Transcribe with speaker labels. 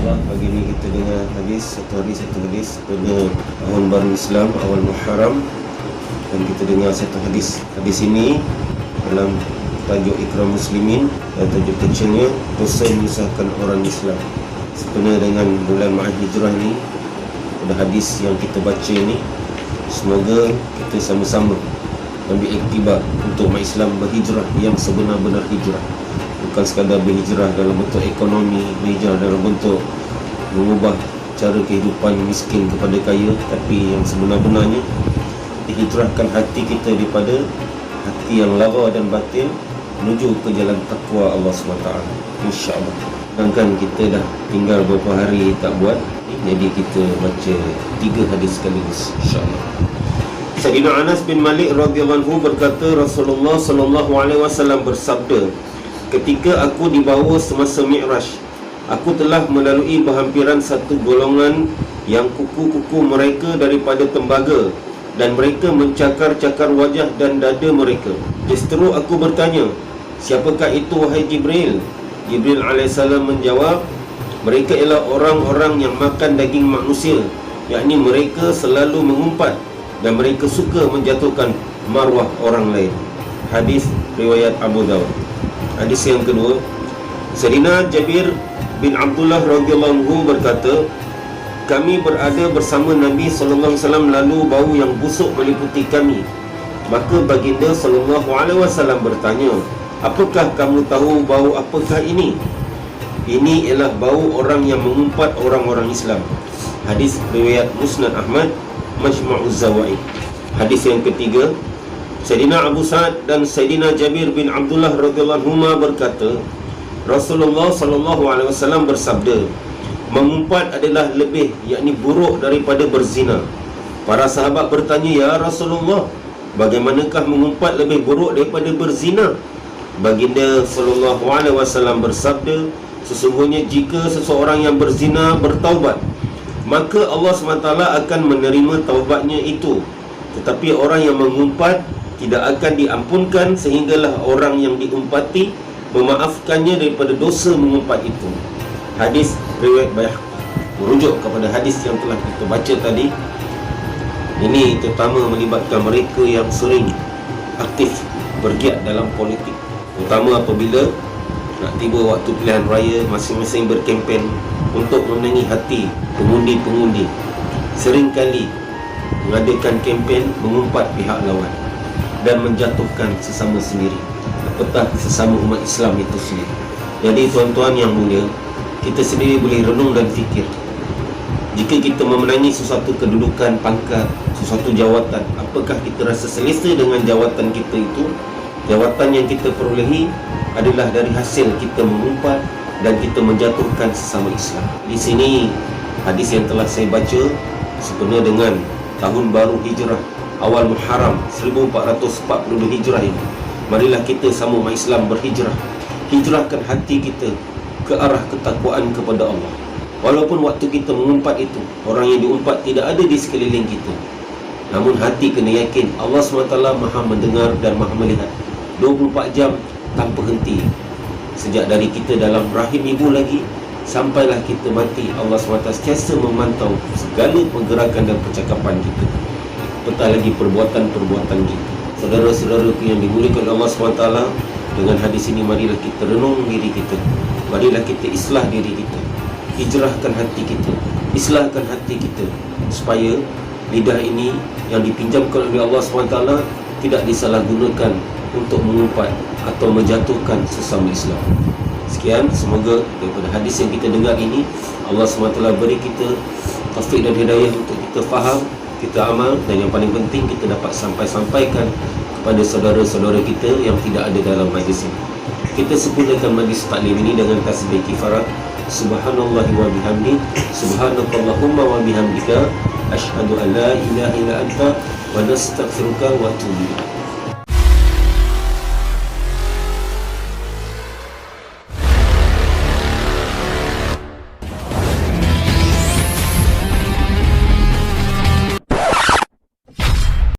Speaker 1: InsyaAllah pagi ini kita dengar satu hadis pada tahun baru Islam awal Muharram. Dan kita dengar satu hadis ini dalam tajuk Ikram Muslimin, dan tajuk kecilnya dosa menyusahkan orang Islam. Sebenarnya dengan bulan Ma'ad Hijrah ni, pada hadis yang kita baca ni, semoga kita sama-sama ambil iktibar untuk umat Islam berhijrah yang sebenar-benar hijrah. Bukan sekadar berhijrah dalam bentuk ekonomi, berhijrah dalam bentuk mengubah cara kehidupan miskin kepada kaya, tapi yang sebenar-benarnya dihijrahkan hati kita daripada hati yang lara dan batil menuju ke jalan takwa Allah SWT, insyaAllah. Sedangkan kita dah tinggal beberapa hari tak buat, jadi kita baca 3 hadis sekaligus, insyaAllah. Sayyidina Anas bin Malik radhiyallahu anhu berkata, Rasulullah sallallahu alaihi wasallam bersabda, ketika aku dibawa semasa Mi'raj, aku telah melalui berhampiran satu golongan yang kuku-kuku mereka daripada tembaga, dan mereka mencakar-cakar wajah dan dada mereka. Justru aku bertanya, siapakah itu wahai Jibril? Jibril AS menjawab, mereka ialah orang-orang yang makan daging manusia, yakni mereka selalu mengumpat dan mereka suka menjatuhkan marwah orang lain. Hadis riwayat Abu Daud. Hadis yang kedua, Sayyidina Jabir bin Abdullah radhiyallahu anhu berkata, kami berada bersama Nabi sallallahu alaihi wasallam, lalu bau yang busuk meliputi kami. Maka baginda sallallahu alaihi wasallam bertanya, apakah kamu tahu bau apakah ini? Ini ialah bau orang yang mengumpat orang-orang Islam. Hadis riwayat Musnad Ahmad, Majma'uz Zawaid. Hadis yang ketiga, Sayyidina Abu Sa'ad dan Sayyidina Jabir bin Abdullah radhiyallahu anhuma berkata, Rasulullah sallallahu alaihi wasallam bersabda, mengumpat adalah lebih, yakni buruk daripada berzina. Para sahabat bertanya, ya Rasulullah, bagaimanakah mengumpat lebih buruk daripada berzina? Baginda sallallahu alaihi wasallam bersabda, sesungguhnya jika seseorang yang berzina bertaubat, maka Allah SWT akan menerima taubatnya itu. Tetapi orang yang mengumpat tidak akan diampunkan sehinggalah orang yang diumpati memaafkannya daripada dosa mengumpat itu. Hadis riwayat Baihaqi. Merujuk kepada hadis yang telah kita baca tadi, ini terutama melibatkan mereka yang sering aktif bergiat dalam politik, terutama apabila nak tiba waktu pilihan raya, masing-masing berkempen untuk memenangi hati pengundi-pengundi. Seringkali mengadakan kempen mengumpat pihak lawan dan menjatuhkan sesama sendiri, apatah sesama umat Islam itu sendiri. Jadi tuan-tuan yang mulia, kita sendiri boleh renung dan fikir, jika kita memenangi sesuatu kedudukan, pangkat, sesuatu jawatan, apakah kita rasa selesa dengan jawatan kita itu? Jawatan yang kita perolehi adalah dari hasil kita mengumpat dan kita menjatuhkan sesama Islam. Di sini hadis yang telah saya baca sebenarnya dengan tahun baru Hijrah awal Muharram 1442 Hijrah ini. Marilah kita sama umat Islam berhijrah. Hijrahkan hati kita ke arah ketakwaan kepada Allah. Walaupun waktu kita mengumpat itu, orang yang diumpat tidak ada di sekeliling kita, namun hati kena yakin Allah SWT maha mendengar dan maha melihat 24 jam tanpa henti. Sejak dari kita dalam rahim ibu lagi sampailah kita mati, Allah SWT sentiasa memantau segala pergerakan dan percakapan kita, apatah lagi perbuatan-perbuatan kita. Saudara-saudaraku yang dimuliakan Allah SWT, dengan hadis ini marilah kita renung diri kita, marilah kita islah diri kita, hijrahkan hati kita, islahkan hati kita, supaya lidah ini yang dipinjamkan oleh Allah SWT tidak disalahgunakan untuk mengumpat atau menjatuhkan sesama Islam. Sekian, semoga daripada hadis yang kita dengar ini Allah SWT beri kita taufik dan hidayah untuk kita faham, kita amal, dan yang paling penting kita dapat sampaikan kepada saudara-saudara kita yang tidak ada dalam majlis ini. Kita sempurnakan majlis taklim ini dengan tasbih kifarah, subhanallah wa bihamdi, subhanakallahumma wa bihamdika, asyhadu an la ilaha illa anta, wa nastaghfiruka wa atubu ilaik.